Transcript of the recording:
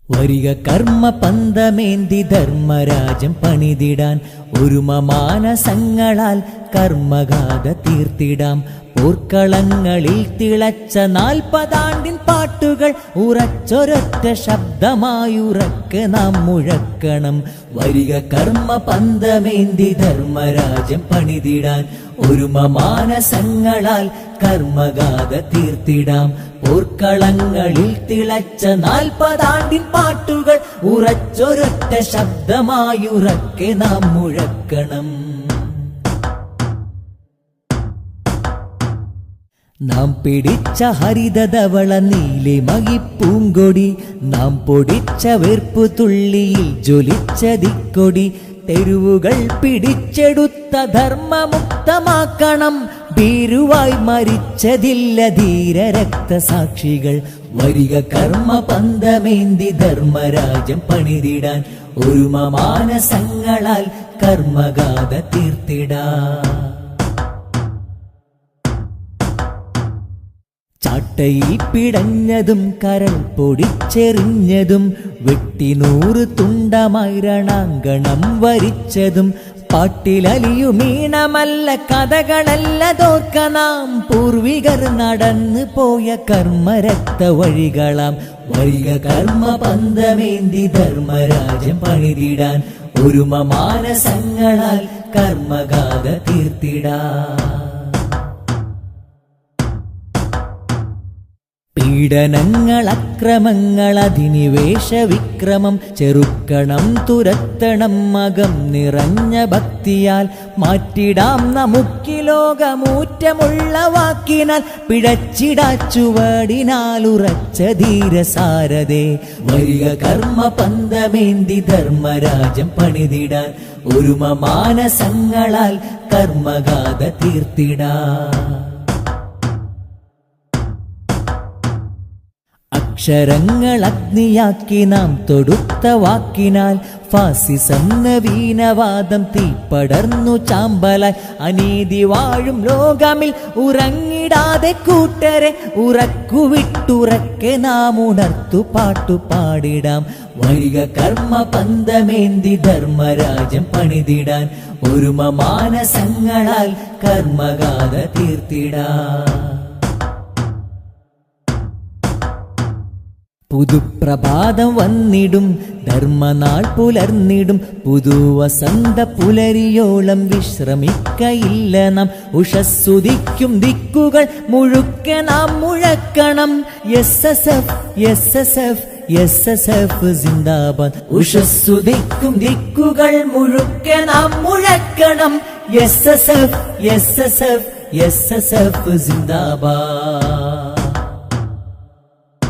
വരിക കർമ്മ പന്തമേന്തി ധർമ്മരാജ്യം പണിതിടാൻ ഒരുമ മാനസങ്ങളാൽ കർമ്മഗാഥ തീർത്തിടാം. പോർക്കളങ്ങളിൽ തിളച്ച 40 ആണ്ടിൻ പാട്ടുകൾ ഉറച്ചൊരൊറ്റ ശബ്ദമായുറക്കെ നാം മുഴക്കണം. വരിക കർമ്മ പന്തമേന്തി ധർമ്മരാജ്യം പണിതിടാൻ ഒരുമ മാനസങ്ങളാൽ കർമ്മഗാഥ തീർത്തിടാം. പോർക്കളങ്ങളിൽ തിളച്ച 40 ആണ്ടിൻ പാട്ടുകൾ ഉറച്ചൊരൊറ്റ ശബ്ദമായുറക്കെ നാം മുഴക്കണം. നാം പിടിച്ച ഹരിതധവള നീലെ മകിപ്പൂങ്കൊടി, നാം പൊടിച്ച വെർപ്പു തുള്ളിയിൽ ജ്വലിച്ച ദിക്കൊടി, തെരുവുകൾ പിടിച്ചെടുത്ത ധർമ്മമുക്തമാക്കണം. ഭീരുവായി മരിച്ചതില്ല ധീര രക്തസാക്ഷികൾ. വരിക കർമ്മ പന്തമേന്തി ധർമ്മരാജ്യം പണിതിടാൻ ഒരുമ മാനസങ്ങളാൽ കർമ്മഗാഥ തീർത്തിടാം. ചാട്ടയിൽ പിടഞ്ഞതും കരൾ പൊടിച്ചെറിഞ്ഞതും വെട്ടി 100 തുണ്ടമായി രണാങ്കണം വരിച്ചതും പാട്ടിലലിയുമീണമല്ല കഥകളല്ല തോർക്ക നാം പൂർവികർ നടന്നു പോയ കർമ്മരക്ത വഴികളാം. വരിക കർമ്മ പന്തമേന്തി ധർമ്മരാജ്യം പണിതിടാൻ ഒരുമ മാനസങ്ങളാൽ കർമ്മഗാഥ തീർത്തിടാം. പീഡനങ്ങൾ അക്രമങ്ങൾ അധിനിവേശ വിക്രമം ചെറുക്കണം തുരത്തണം മകം നിറഞ്ഞ ഭക്തിയാൽ. മാറ്റിടാം നമുക്കി ലോകമൂറ്റമുള്ള വാക്കിനാൽ പിഴച്ചിടാച്ചുവടിനാൽ ഉറച്ച ധീരസാരതേ. വരിക കർമ്മ പന്തമേന്തി ധർമ്മരാജ്യം പണിതിടാൻ ഒരുമ മാനസങ്ങളാൽ കർമ്മഗാഥ തീർത്തിടാം. അക്ഷരങ്ങൾ അഗ്നിയാക്കി നാം തൊടുത്ത വാക്കിനാൽ ഫാസിസം നവീനവാദം തീപ്പടർന്നു ചാമ്പലായി. അനീതി വാഴും ലോകമിൽ ഉറങ്ങിടാതെ കൂട്ടരെ ഉറക്കുവിട്ടുറക്കെ നാം ഉണർത്തു പാട്ടു പാടിടാം. വരിക കർമ്മ പന്തമേന്തി ധർമ്മരാജ്യം പണിതിടാൻ ഒരുമ മാനസങ്ങളാൽ കർമ്മഗാഥ തീർത്തിടാം. പുതുപ്രഭാതം വന്നിടും ധർമ്മനാൾ പുലർന്നിടും പുതുവസന്ത പുലരിയോളം വിശ്രമിക്കയില്ല നാം. ഉഷസ്സുദിക്കും ദിക്കുകൾ മുഴുക്കെ നാം മുഴക്കണം. SSF സിന്ദാബാദ്. ഉഷസ്സുദിക്കും ദിക്കുകൾ മുഴുക്കെ നാം മുഴക്കണം. SSF സിന്ദാബാദ്.